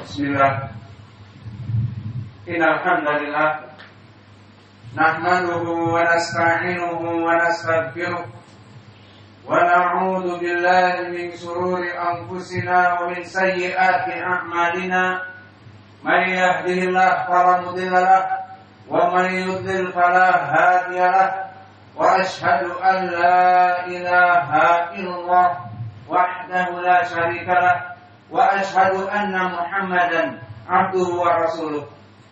Bismillah. Innal hamdalillah nahmaduhu wa nasta'inuhu wa nastaghfiruh wa na'udzu billahi min shururi anfusina wa min sayyiati a'malina. May yahdihillahu fala mudilla lahu wa may yudlil fala hadiya lahu. Wa ashhadu an la ilaha illallah wahdahu la syarika lahu wa ashhadu anna Muhammadan abduhu wa rasuluh.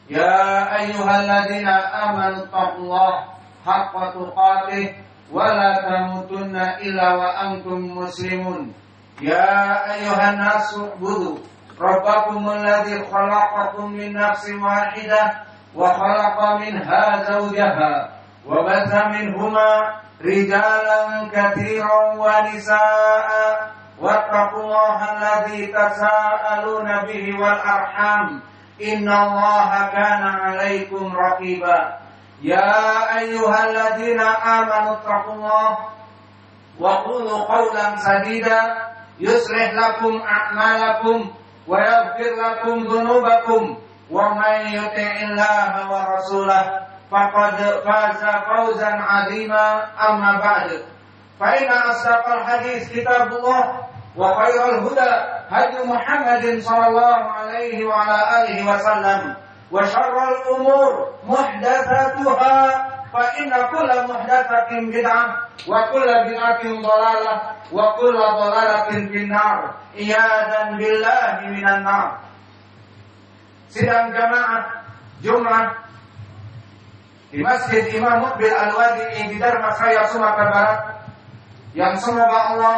Ya ayyuhalladzina amanu taqullaha haqqa tuqatih wa la tamutunna illa wa antum muslimun. Ya ayyuhan nasu ubudu rabbakumul ladzi khalaqakum min nafsin wahidah wa khalaqa minha zawjaha wa batha minhuma rijalan katsiran wa nisaa'a wattaqullaha alladzi tasaaluna bihi wal arham innallaha kana 'alaikum raqiba. Ya ayyuhalladzina amanu taqullaha wa qulu qawlan sadida yuslih lakum a'malakum wa yaghfir lakum dhunubakum wa may yuti'illaha wa rasulahu faqad faza fawzan 'azima. Amma ba'du, fa inna asdaqal hadits kitabullah wa khairal huda hadi Muhammadin sallallahu alaihi wa ala alihi wasallam wa syarrul umur muhdatsatuha fa inna kulla muhdatsatin bid'ah wa kulla bid'atin dhalalah wa kulla dhalalatin finnar. Iyadan billahi minan nar. Sidang jamaah Jumat di Masjid Imam Muqbil Al-Wadi di Darmasraya, Sumatera Barat, yang semoga Allah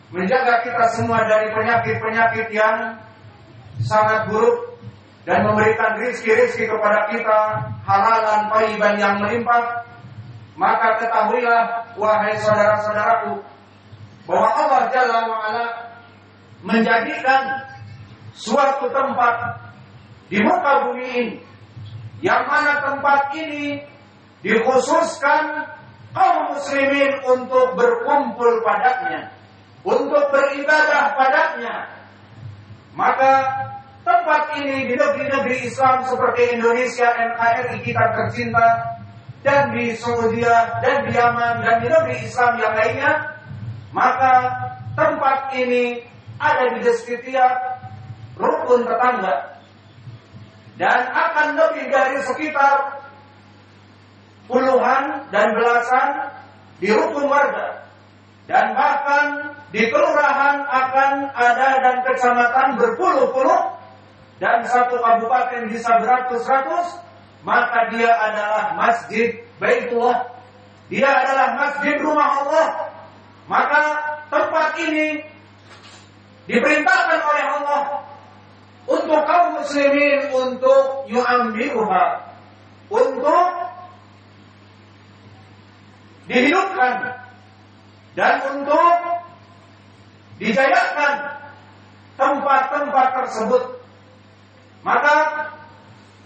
menjaga kita semua dari penyakit-penyakit yang sangat buruk dan memberikan rizki-rizki kepada kita halalan thayyiban yang melimpah. Maka ketahuilah wahai saudara-saudaraku bahwa Allah Jalla wa'ala menjadikan suatu tempat di muka bumi ini, yang mana tempat ini dikhususkan kaum muslimin untuk berkumpul padanya, untuk beribadah padanya. Maka tempat ini di negeri-negeri Islam seperti Indonesia, NKRI kita tercinta, dan di Saudi dan di Yaman dan di negeri Islam yang lainnya, maka tempat ini ada di setiap rukun tetangga dan akan lebih dari sekitar puluhan dan belasan di rukun warga, dan bahkan di kelurahan akan ada dan kecamatan berpuluh-puluh, dan satu kabupaten bisa beratus-ratus. Maka dia adalah masjid Baitullah, dia adalah masjid rumah Allah. Maka tempat ini diperintahkan oleh Allah untuk kaum muslimin untuk yu'ammiruha, untuk dihidupkan dan untuk dijayakan tempat-tempat tersebut. Maka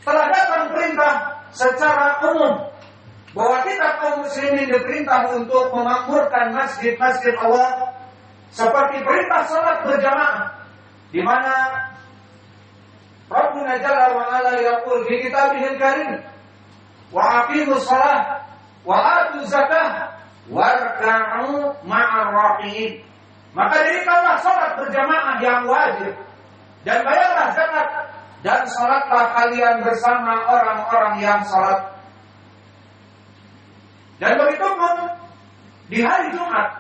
telah datang perintah secara umum bahwa kita kaum muslimin diperintah untuk memakmurkan masjid-masjid Allah, seperti perintah salat berjamaah, di mana Rabbuna Jalla wa Ala yaqul fi kitabihil karim wa aqimus shalah wa atuz zakah warka'u ma'ar raqiin. Maka dirikanlah salat berjamaah yang wajib, dan bayarlah zakat, dan salatlah kalian bersama orang-orang yang salat. Dan begitu pun di hari Jumat.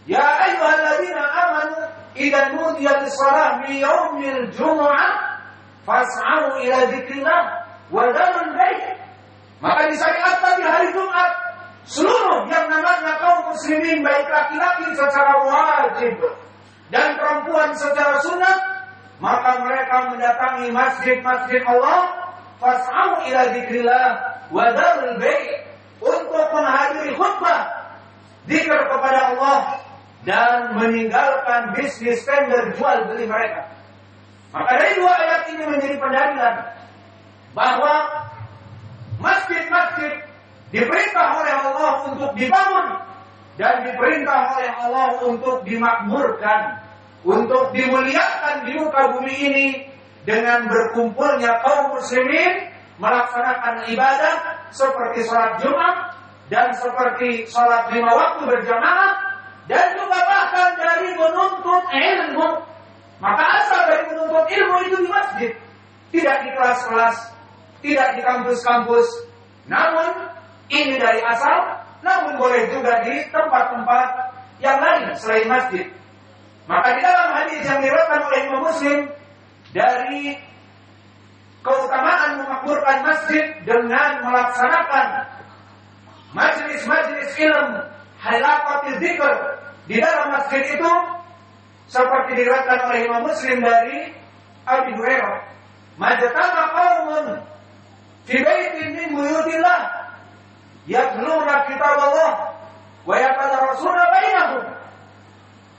Ya ayyuhalladzina amanu idza nudiya lis-shalah fi yaumil jumu'ah fas'au ila dzikrillah wa dzarul bai'. Maka disyariatkan di hari Jumat seluruh yang namanya kaum muslimin, baik laki-laki secara wajib dan perempuan secara sunnah, maka mereka mendatangi masjid-masjid Allah, fas'au ila dzikrillah wa dzarul bai', untuk menghadiri khutbah dzikir kepada Allah dan meninggalkan bisnis tender jual beli mereka. Maka dari dua ayat ini menjadi pendalilan bahwa masjid-masjid diperintah oleh Allah untuk dibangun dan diperintah oleh Allah untuk dimakmurkan. untuk dimuliakan di muka bumi ini dengan berkumpulnya kaum muslimin melaksanakan ibadah seperti sholat Jumat dan seperti sholat 5 waktu berjamaah, dan juga bahkan dari menuntut ilmu. Maka asal dari menuntut ilmu itu di masjid, tidak di kelas-kelas, tidak di kampus-kampus. Namun ini dari asal, namun boleh juga di tempat-tempat yang lain selain masjid. Maka di dalam hadis yang diriwayatkan oleh Imam Muslim dari keutamaan memakmurkan masjid dengan melaksanakan majelis-majelis ilmu, halaqatul dzikr di dalam masjid itu, seperti diriwayatkan oleh Imam Muslim dari Abi Hurairah, "Majtama qaumun fi baitin min buyutillah yatluna kitaballah wa yatadarasuna bainahum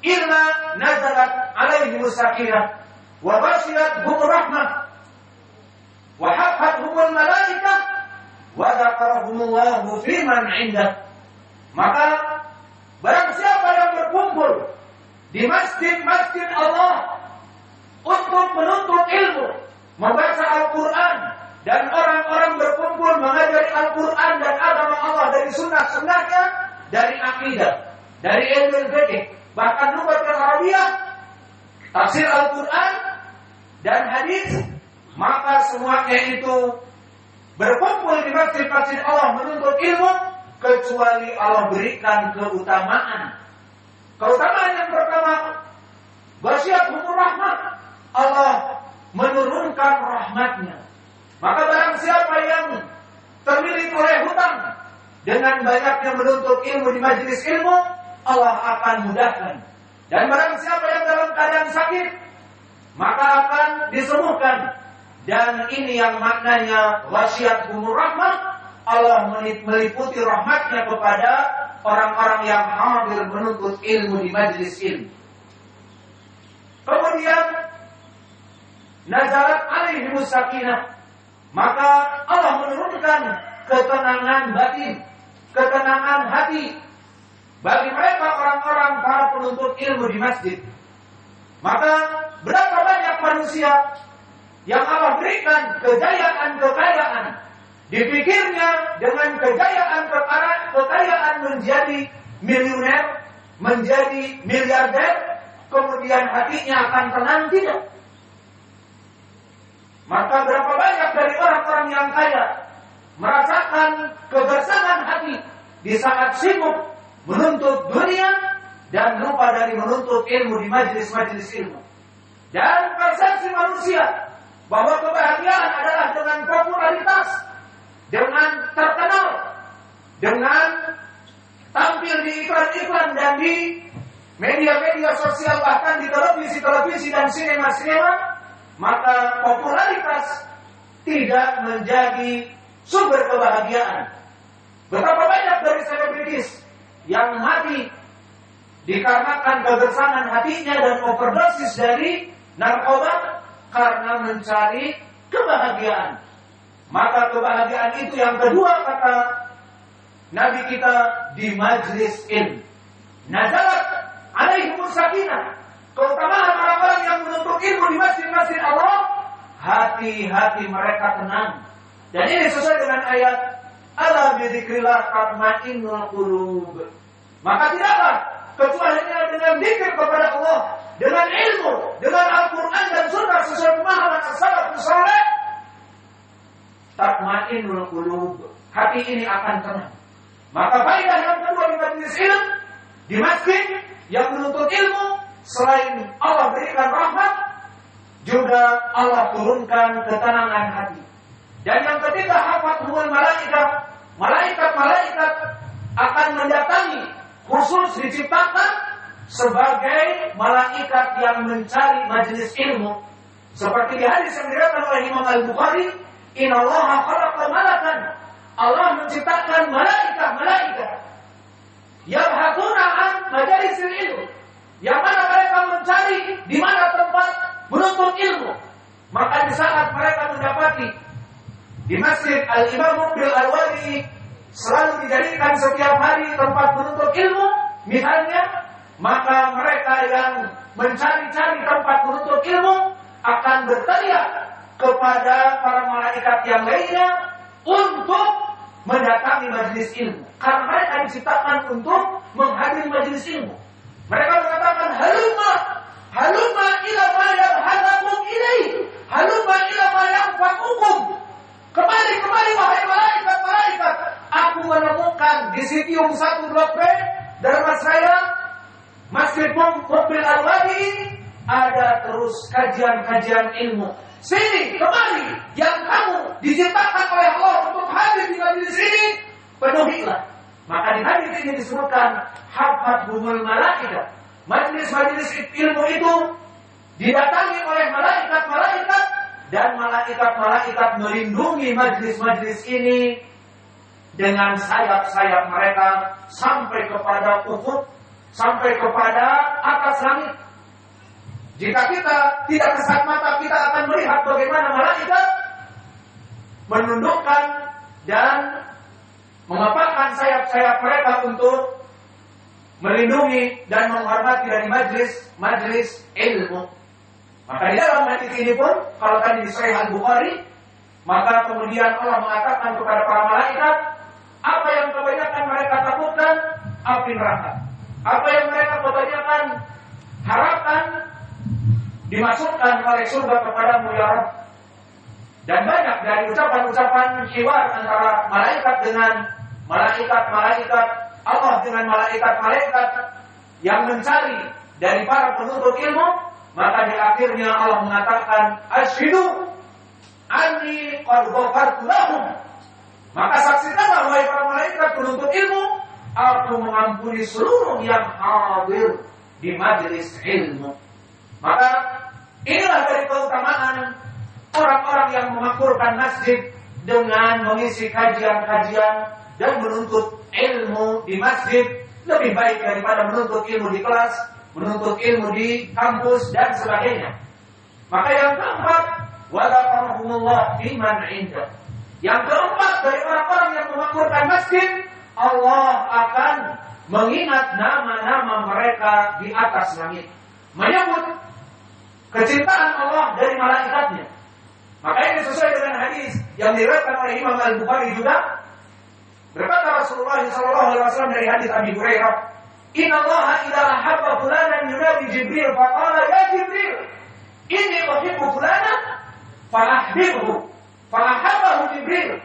illa nazalat alaihim sakinah wa ghashiyatuhum rahmah wa hafathumul malaikah wa dzakarahumullahu fi man 'indah." Maka barang siapa yang berkumpul di masjid-masjid Allah untuk menuntut ilmu, membaca Al-Quran, dan orang-orang berkumpul mengajari Al-Quran dan agama Allah dari sunnah-sunnahnya, dari akidah, dari ilmu fikih, bahkan lughatul Arabiyah, tafsir Al-Quran dan hadis, maka semuanya itu berkumpul di masjid-masjid Allah menuntut ilmu, kecuali Allah berikan keutamaan. Keutamaan yang pertama, ghasyiyatuhum rahmah, Allah menurunkan rahmatnya. Maka barang siapa yang terlilit oleh hutang dengan banyaknya menuntut ilmu di majelis ilmu, Allah akan mudahkan. Dan barang siapa yang dalam keadaan sakit, maka akan disembuhkan. Dan ini yang maknanya ghasyiyatuhum rahmah, Allah meliputi rahmatnya kepada orang-orang yang hadir menuntut ilmu di majelis ilmu. Kemudian nazalat alaihimus sakinah, maka Allah menurunkan ketenangan batin, ketenangan hati bagi mereka orang-orang para penuntut ilmu di masjid. Maka berapa banyak manusia yang Allah berikan kekayaan, dipikirnya dengan kekayaan menjadi miliuner, menjadi miliarder, kemudian hatinya akan tenang, tidak. Maka berapa banyak dari orang-orang yang kaya merasakan kegersangan hati di saat sibuk menuntut dunia dan lupa dari menuntut ilmu di majelis-majelis ilmu. Dan persepsi manusia bahwa kebahagiaan adalah dengan popularitas, dengan terkenal, dengan tampil di iklan-iklan dan di media-media sosial, bahkan di televisi-televisi dan sinema-sinema, maka popularitas tidak menjadi sumber kebahagiaan. Betapa banyak dari selebritis yang mati dikarenakan kegersangan hatinya dan overdosis dari narkoba karena mencari kebahagiaan. Maka kebahagiaan itu yang kedua, kata Nabi kita, di majlis ilmu. Nazalat alaihimus sakinah, keutamaan orang-orang yang menuntut ilmu di masjid-masjid Allah, hati-hati mereka tenang. Dan ini sesuai dengan ayat ala bidzikrillah tatmainnul qulub. Maka tidaklah kecuali dengan zikir kepada Allah, dengan ilmu, dengan Al-Quran dan Sunnah sesuai pemahaman as-salafus saleh, tatmainnul qulub, hati ini akan tenang. Maka faedah yang kedua di majelis ilmu, di masjid yang menuntut ilmu, selain Allah berikan rahmat, juga Allah turunkan ketenangan hati. Dan yang ketiga, hafathumul malaikat, malaikat-malaikat akan mendatangi, khusus diciptakan sebagai malaikat yang mencari majelis ilmu. Seperti di hadis yang diriwayatkan oleh Imam Al-Bukhari, innallaha khalaqa malakan, Allah menciptakan malaikat yabhatsuna an majalisil ilmu, yang mana mereka mencari di mana tempat menuntut ilmu. Maka di saat mereka mendapati di Masjid Al-Imam Muqbil Al-Wadi selalu dijadikan setiap hari tempat menuntut ilmu, misalnya, maka mereka yang mencari-cari tempat menuntut ilmu akan berteriak kepada para malaikat yang lainnya untuk mendatangi majelis ilmu. Karena mereka diciptakan untuk menghadiri majelis ilmu. Mereka mengatakan, halumma ila ma yabhadakum ilaih, halumma ila ma yanfa'ukum. Kembali wahai malaikat. Aku menemukan di Sitium 1-2B Dharmasraya, Masjid Mobil Al-Wadi, ada terus kajian-kajian ilmu. Sini, kembali, yang kamu diciptakan oleh Allah untuk hadir di majelis ini, penuhilah. Maka di hadis ini disebutkan hafathumul malaikat. Majelis-majelis ilmu itu didatangi oleh malaikat-malaikat, dan malaikat-malaikat melindungi majelis-majelis ini dengan sayap-sayap mereka sampai kepada ufuk, sampai kepada atas langit. Jika kita tidak kesat mata, kita akan melihat bagaimana malaikat menundukkan dan mengepakkan sayap-sayap mereka untuk melindungi dan menghormati dari majelis ilmu. Maka di dalam hadis ini pun, kalau tadi di Sahih Al-Bukhari, maka kemudian Allah mengatakan kepada para malaikat, apa yang kebanyakan mereka takutkan, api neraka. Apa yang mereka kebanyakan harapkan, dimasukkan oleh surga kepadamu ya Rabb. Dan banyak dari ucapan-ucapan hiwar antara malaikat dengan malaikat-malaikat, Allah dengan malaikat-malaikat yang mencari dari para penuntut ilmu. Maka di akhirnya Allah mengatakan, asyhidu anni qad ghafartu lahum. Maka saksikanlah wahai para malaikat penuntut ilmu, aku mengampuni seluruh yang hadir di majelis ilmu. Maka inilah dari keutamaan orang-orang yang memakmurkan masjid dengan mengisi kajian-kajian dan menuntut ilmu di masjid, lebih baik daripada menuntut ilmu di kelas, menuntut ilmu di kampus dan sebagainya. Maka yang keempat, wadaqarahumullah fiman indah. Yang keempat dari orang-orang yang memakmurkan masjid, Allah akan mengingat nama-nama mereka di atas langit, menyebut kecintaan Allah dari malaikatnya. Maka ini sesuai dengan hadis yang diriwayatkan oleh Imam Al-Bukhari juga. Berkata Rasulullah SAW dari hadis Abi Hurairah, Inna Allah idza ahabba fulanan yunadi Jibril faqala ya Jibril inni uhibbu fulanan fa'ahbibhu fa'ahabbahu Jibril.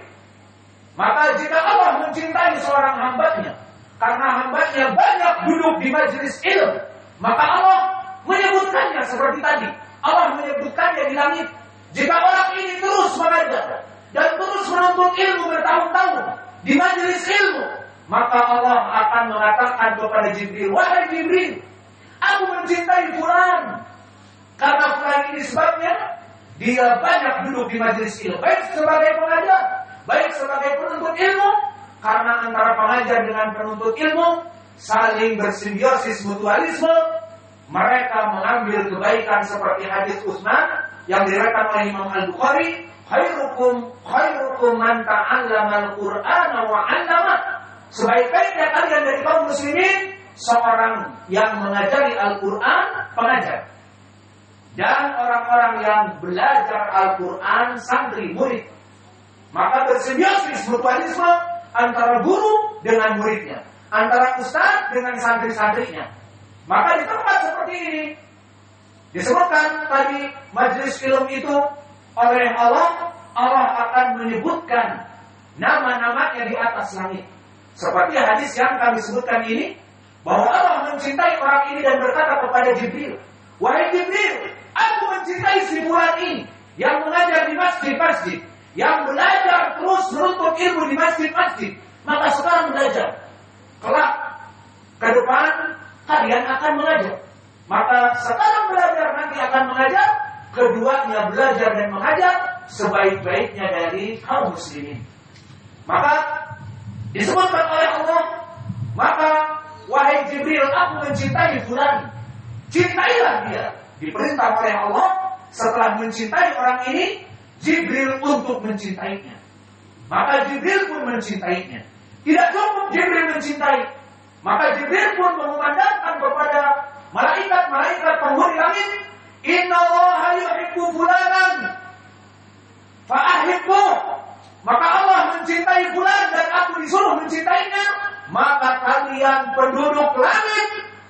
Maka jika Allah mencintai seorang hambanya karena hambanya banyak duduk di majelis ilmu, maka Allah menyebutkannya seperti tadi. Allah menyebutkannya di langit. Jika orang ini terus mengajar dan terus menuntut ilmu bertahun-tahun di majelis ilmu, maka Allah akan mengatakan kepada Jibril, wahai Jibril, aku mencintai fulan karena fulan ini sebabnya dia banyak duduk di majelis ilmu, baik sebagai pengajar, baik sebagai penuntut ilmu. Karena antara pengajar dengan penuntut ilmu saling bersimbiosis mutualisme, mereka mengambil kebaikan seperti hadis Utsman yang diriwayatkan oleh Imam Al-Bukhari, khairukum man ta'allama al-Qur'ana wa 'allama. Sebaik-baiknya kalian dari kaum muslimin seorang yang mengajari Al-Qur'an, pengajar. Dan orang-orang yang belajar Al-Qur'an, santri, murid. Maka bersimbiosis mutualisme antara guru dengan muridnya, antara ustaz dengan santri-santrinya. Maka di tempat seperti ini disebutkan tadi majelis ilmu itu oleh Allah akan menyebutkan nama-namanya di atas langit. Seperti hadis yang kami sebutkan ini, bahwa Allah mencintai orang ini dan berkata kepada Jibril, wahai Jibril, aku mencintai si fulan ini yang mengajar di masjid-masjid, yang belajar terus menuntut ilmu di masjid-masjid. Maka sekarang belajar, kelak ke depan kalian akan mengajar. Maka sekarang belajar, nanti akan mengajar. Keduanya belajar dan mengajar sebaik-baiknya dari kaum muslimin. Maka disebutkan oleh Allah, maka wahai Jibril, aku mencintai fulan, cintailah dia. Diperintah oleh Allah setelah mencintai orang ini, Jibril untuk mencintainya. Maka Jibril pun mencintainya. Tidak cukup Jibril mencintai, Maka Jibril pun mengumandangkan kepada malaikat-malaikat penghuni langit, "Innallaha yuhibbu fulanan fa'ahibbu." Maka Allah mencintai fulan dan aku disuruh mencintainya. Maka kalian penduduk langit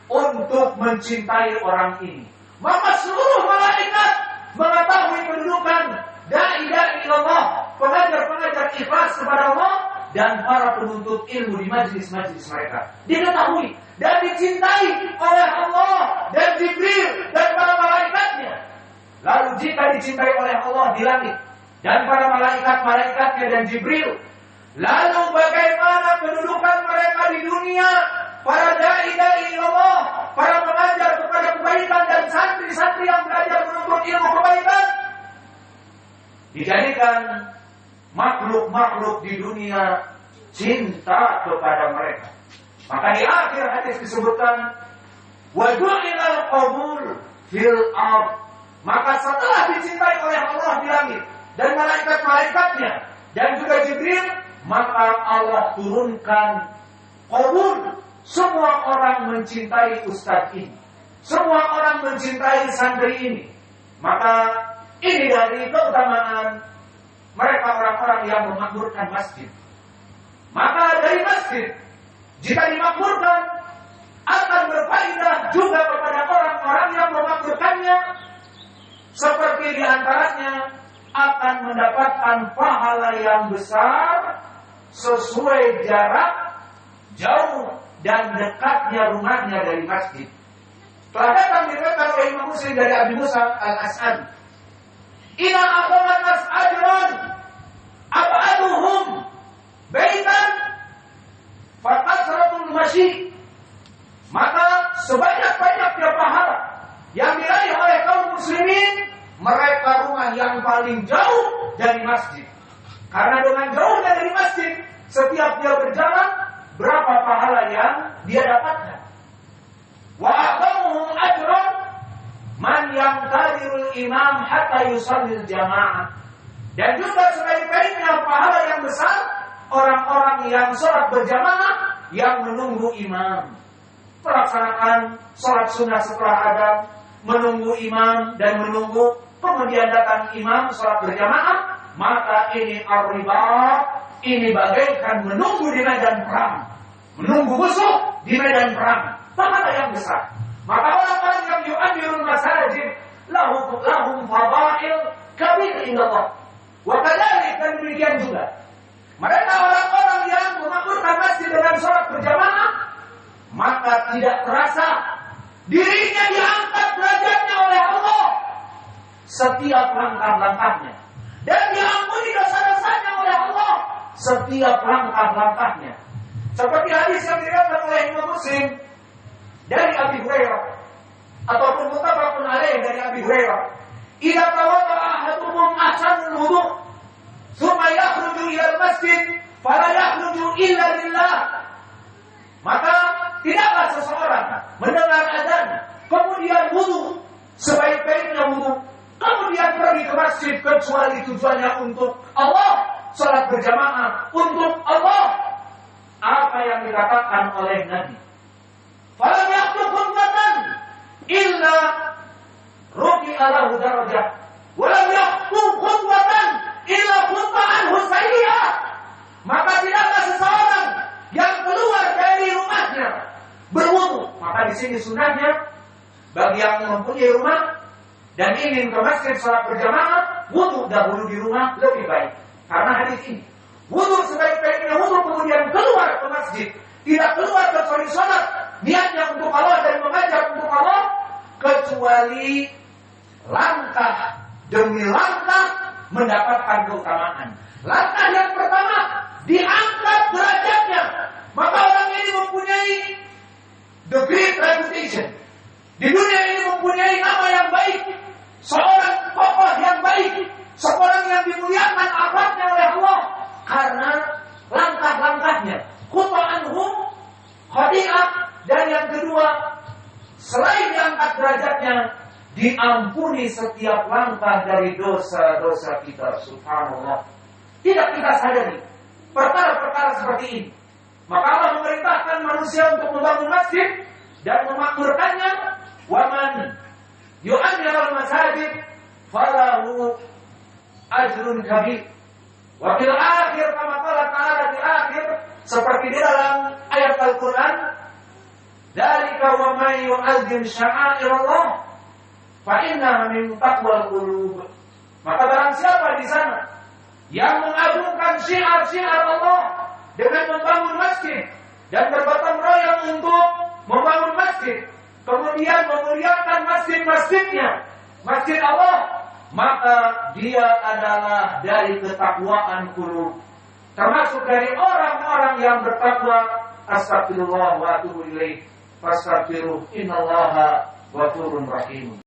untuk mencintai orang ini. Maka seluruh malaikat mengetahui kedudukan dai-dai ilallah, pengajar-pengajar ikhlas kepada Allah, dan para penuntut ilmu di majlis-majlis mereka diketahui dan dicintai oleh Allah dan Jibril dan para malaikatnya. Lalu jika dicintai oleh Allah di langit dan para malaikat-malaikatnya dan Jibril, lalu bagaimana kedudukan mereka di dunia? Para dai-dai Allah, para pengajar kepada kebaikan dan santri-santri yang belajar menuntut ilmu kebaikan, dijadikan makhluk-makhluk di dunia cinta kepada mereka. Maka di akhir hadis disebutkan, wa ju'ilal qabul fil ard. Maka setelah dicintai oleh Allah di langit dan malaikat-malaikatnya dan juga Jibril, maka Allah turunkan qabul. Semua orang mencintai ustadz ini, semua orang mencintai santri ini. Maka ini dari keutamaan mereka orang-orang yang memakmurkan masjid. Maka dari masjid, jika dimakmurkan, akan berfaedah juga kepada orang-orang yang memakmurkannya. Seperti diantaranya akan mendapatkan pahala yang besar sesuai jarak jauh dan dekatnya rumahnya dari masjid. Telah datang diriwayatkan oleh Imam Muslim dari Abi Musa Al-As'adi, "Ina aqamat nas ajran ab'aduhum baitan fakasratul masyi." Maka sebanyak-banyaknya pahala yang diraih oleh kaum muslimin, mereka rumah yang paling jauh dari masjid. Karena dengan jauhnya dari masjid, setiap dia berjalan, berapa pahala yang dia dapatkan. Wa aqamuhum ajran man yamtadirul imam hatta yusallil jamaah. Dan juga sebaik-baiknya pahala yang besar orang-orang yang sholat berjamaah, yang menunggu imam. Pelaksanaan sholat sunnah setelah adhan, menunggu imam dan menunggu, kemudian datang imam sholat berjamaah. Maka ini ar-ribat, ini bagaikan menunggu di medan perang, menunggu musuh di medan perang. Pahala yang besar. Maka orang-orang yang yu'amirul masajid lahum fadail kabir indallah. Wa kadzalik, dan demikian juga mereka orang-orang yang memakmurkan masjid dengan sholat berjamaah, maka tidak terasa dirinya diangkat derajatnya oleh Allah setiap langkah-langkahnya, dan diampuni dosa-dosanya oleh Allah setiap langkah-langkahnya. Seperti hadis yang diriwayatkan oleh Imam Muslim dari Abi Hurairah, ataupun muttafaqun alaih dari Abi Hurairah, "Idza tawadda'a ahadukum ahsanul wudu', tsumma yakhruju ila al-masjid, fala yakhruju illa lillah." Maka tidaklah seseorang mendengar azan, kemudian wudu sebaik-baiknya wudu, kemudian pergi ke masjid kecuali tujuannya untuk Allah, salat berjamaah untuk Allah. Apa yang dikatakan oleh Nabi, "Falam yaqtu khutbatan illa rufi'a lahu darajah, wa lam yaqtu khutbatan illa khutba'an husayya." Maka tidaklah seseorang yang keluar dari rumahnya berwudu. Maka di sini sunnahnya bagi yang mempunyai rumah dan ingin ke masjid salat berjamaah, wudu dahulu di rumah lebih baik. Karena hadis ini, wudu sebaik-baiknya wudu, kemudian keluar ke masjid. Tidak keluar kecuali sholat, niatnya untuk Allah dan mengajar untuk Allah, kecuali langkah demi langkah mendapatkan keutamaan. Langkah yang pertama, diangkat derajatnya. Maka orang ini mempunyai the great reputation. Di dunia ini mempunyai nama yang baik, seorang tokoh yang baik, seorang yang dimuliakan akhlaknya oleh Allah karena langkah-langkahnya. Khutba'anhum khadi'ah, dan yang kedua, selain diangkat derajatnya, diampuni setiap langkah dari dosa-dosa kita. Subhanallah. Tidak kita sadari perkara-perkara seperti ini. Maka Allah memerintahkan manusia untuk membangun masjid dan memakmurkannya. Wa man yu'ammirul masajid falahu ajrun kabir. Wa fil akhir kama qala ta'ala di akhir seperti di dalam ayat Al-Qur'an, dzalika wa may yu'azzim sya'airallah fa innaha min taqwal qulub. Maka barang siapa di sana yang mengagungkan syiar-syiar Allah dengan membangun masjid dan bergotong royong untuk membangun masjid, kemudian memuliakan masjid-masjidnya, masjid Allah, maka dia adalah dari ketakwaan qulub, termasuk dari orang-orang yang bertakwa. Astagfirullah wa atubu ilaih. Fastaghfiruh innallaha ghafurur rahim.